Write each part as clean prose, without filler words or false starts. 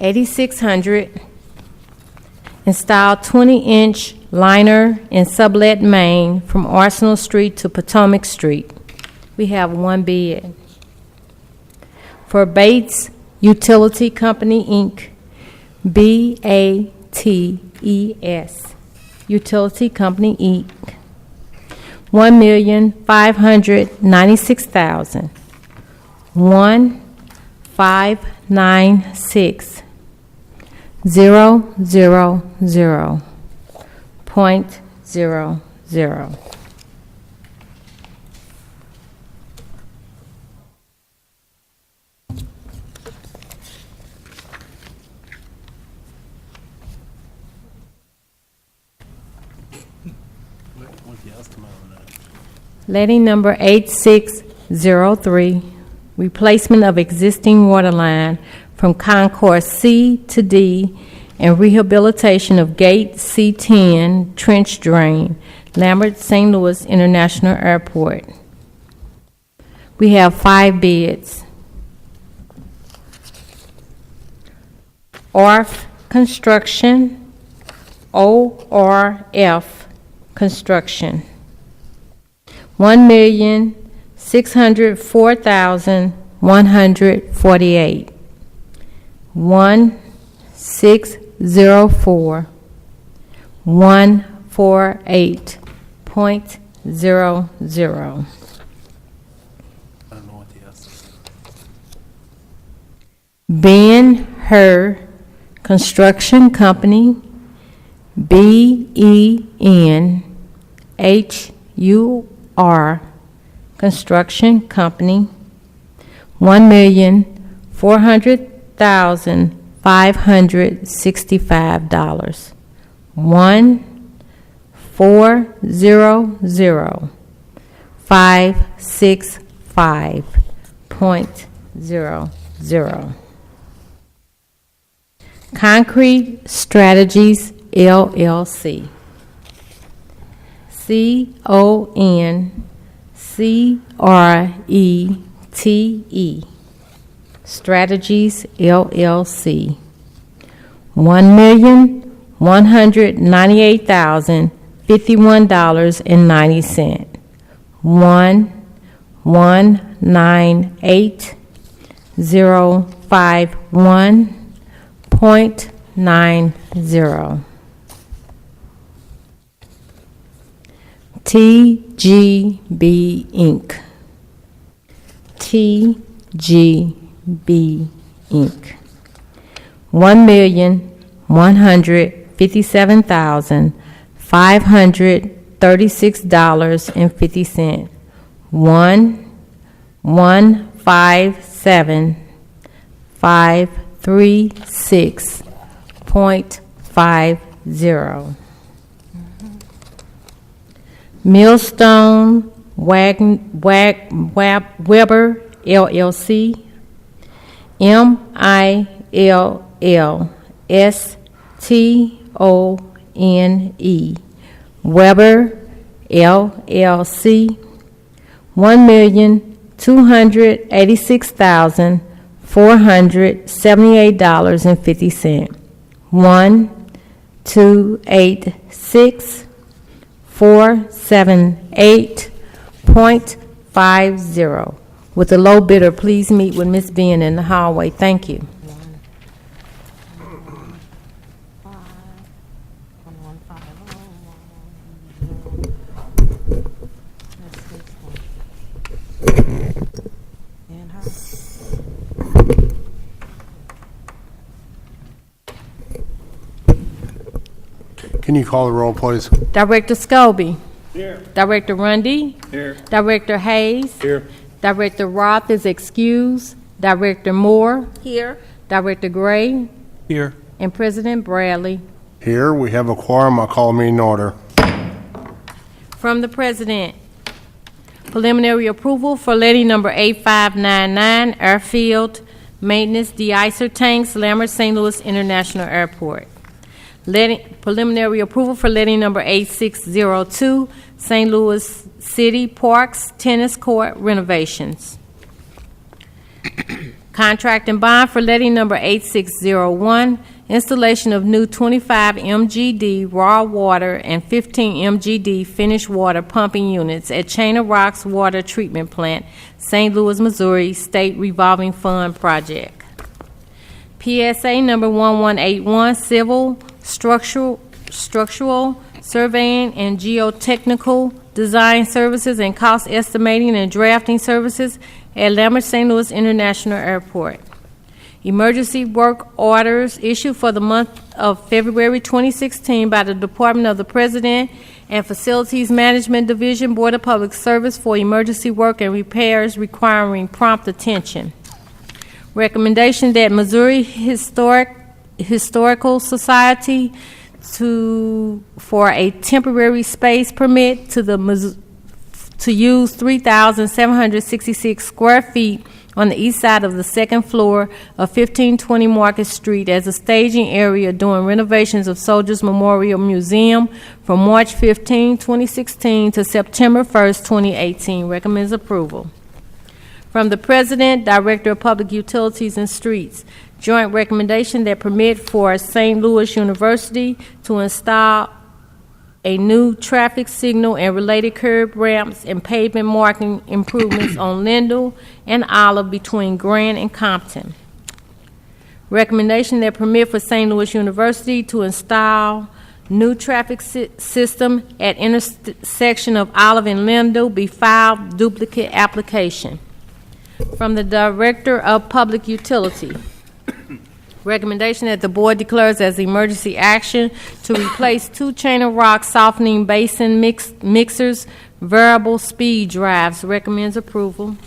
$8,600. Install 20-inch liner in Sublet, Maine, from Arsenal Street to Potomac Street. We have one bid. For Bates Utility Company, Inc., BATES, Utility Company, Inc., $1,596,000. 1,596,000. 000.00. Letting number 8603, replacement of existing water line from Concourse C to D and rehabilitation of Gate C10 trench drain, Lambert St. Louis International Airport. We have 5 bids. ORF Construction, ORF Construction, $1,604,148. 1,604,148.00. Ben-Hur Construction Company, BENHUR Construction Company, $1,400,565. 1,400,565.00. Concrete Strategies, LLC. CONCRETE Strategies, LLC. $1,198,051.90. 1,198,051.90. TGB Inc. TGB Inc. $1,157,536.50. 1,157,536.50. Millstone Weber LLC, MILLSTONE Weber LLC, $1,286,478.50. 1,286,478.50. With the low bidder, please meet with Ms. Ben in the hallway. Thank you. Can you call the roll, please? Director Scobie. Here. Director Rundy. Here. Director Hayes. Here. Director Roth is excused. Director Moore. Here. Director Gray. Here. And President Bradley. Here, we have a quorum. I'll call a meeting order. From the President, preliminary approval for letting number 8599, Airfield Maintenance De-icer Tanks, Lambert St. Louis International Airport. Preliminary approval for letting number 8602, St. Louis City Parks Tennis Court renovations. Contract and bond for letting number 8601, installation of new 25 MGD raw water and 15 MGD finished water pumping units at Chain of Rocks Water Treatment Plant, St. Louis, Missouri, State Revolving Fund Project. PSA number 1181, civil, structural, surveying, and geotechnical design services and cost estimating and drafting services at Lambert St. Louis International Airport. Emergency work orders issued for the month of February 2016 by the Department of the President and Facilities Management Division, Board of Public Service for emergency work and repairs requiring prompt attention. Recommendation that Missouri Historical Society for a temporary space permit to use 3,766 square feet on the east side of the second floor of 1520 Market Street as a staging area during renovations of Soldiers Memorial Museum from March 15, 2016 to September 1, 2018. Recommends approval. From the President, Director of Public Utilities and Streets, joint recommendation that permit for St. Louis University to install a new traffic signal and related curb ramps and pavement marking improvements on Lindell and Olive between Grand and Compton. Recommendation that permit for St. Louis University to install new traffic system at intersection of Olive and Lindell be filed duplicate application. From the Director of Public Utility, recommendation that the board declares as emergency action to replace 2 Chain of Rock softening basin mixers, variable speed drives. Recommends approval.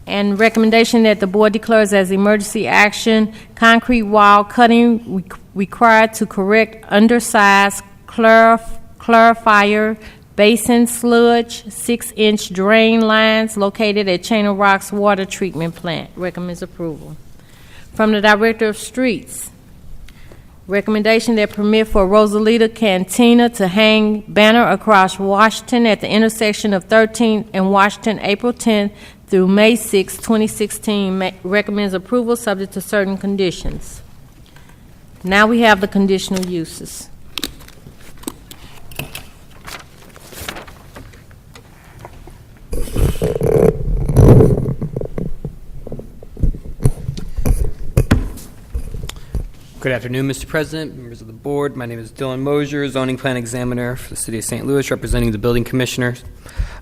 And recommendation that the board declares as emergency action concrete wall cutting required to correct undersized clarifier basin sludge 6-inch drain lines located at Chain of Rocks Water Treatment Plant. Recommends approval. From the Director of Streets, recommendation that permit for Rosalita Cantina to hang banner across Washington at the intersection of 13th and Washington, April 10th through May 6, 2016. Recommends approval subject to certain conditions. Now we have the conditional uses. Good afternoon, Mr. President, members of the board. My name is Dylan Mosier, zoning plan examiner for the city of St. Louis, representing the building commissioners.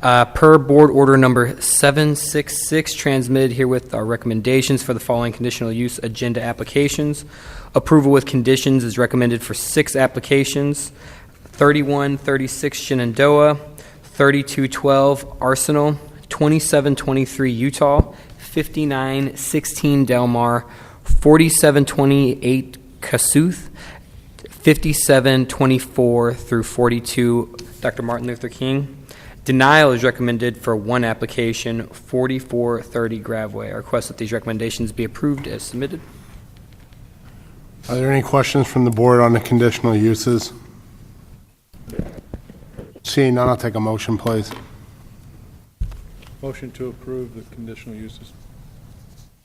Per board order number 766, transmitted herewith are recommendations for the following conditional use agenda applications. Approval with conditions is recommended for 6 applications: 3136 Shenandoah, 3212 Arsenal, 2723 Utah, 5916 Del Mar, 4728 Kasuth, 5724 through 42 Dr. Martin Luther King. Denial is recommended for 1 application, 4430 Gravway. I request that these recommendations be approved as submitted. Are there any questions from the board on the conditional uses? Seeing none, I'll take a motion, please. Motion to approve the conditional uses.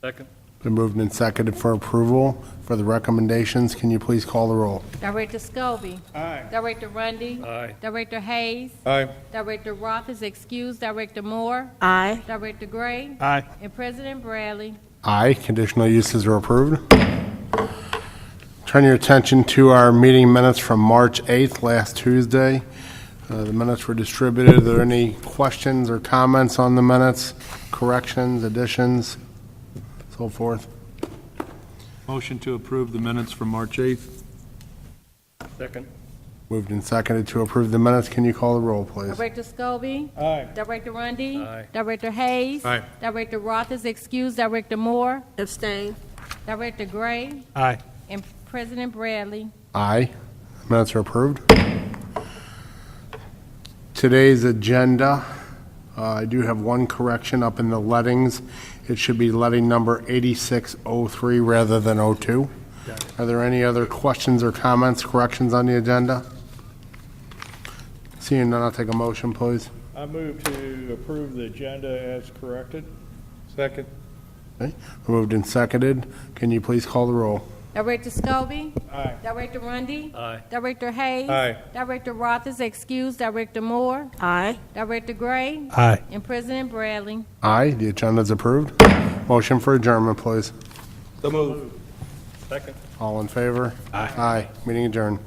Second. Been moved and seconded for approval. For the recommendations, can you please call the roll? Director Scobie. Aye. Director Rundy. Aye. Director Hayes. Aye. Director Roth is excused. Director Moore. Aye. Director Gray. Aye. And President Bradley. Aye, conditional uses are approved. Turn your attention to our meeting minutes from March 8th, last Tuesday. The minutes were distributed. Are there any questions or comments on the minutes, corrections, additions, so forth? Motion to approve the minutes from March 8th. Second. Moved and seconded to approve the minutes. Can you call the roll, please? Director Scobie. Aye. Director Rundy. Aye. Director Hayes. Aye. Director Roth is excused. Director Moore. Abstain. Director Gray. Aye. And President Bradley. Aye. Minutes are approved. Today's agenda, I do have one correction up in the lettings. It should be letting number 8603 rather than 02. Are there any other questions or comments, corrections on the agenda? Seeing none, I'll take a motion, please. I move to approve the agenda as corrected. Second. Okay, moved and seconded. Can you please call the roll? Director Scobie? Aye. Director Rundy? Aye. Director Hayes? Aye. Director Rothers excused. Director Moore? Aye. Director Gray? Aye. And President Bradley. Aye, the agenda is approved. Motion for adjournment, please. So moved. Second. All in favor? Aye. Aye, meeting adjourned.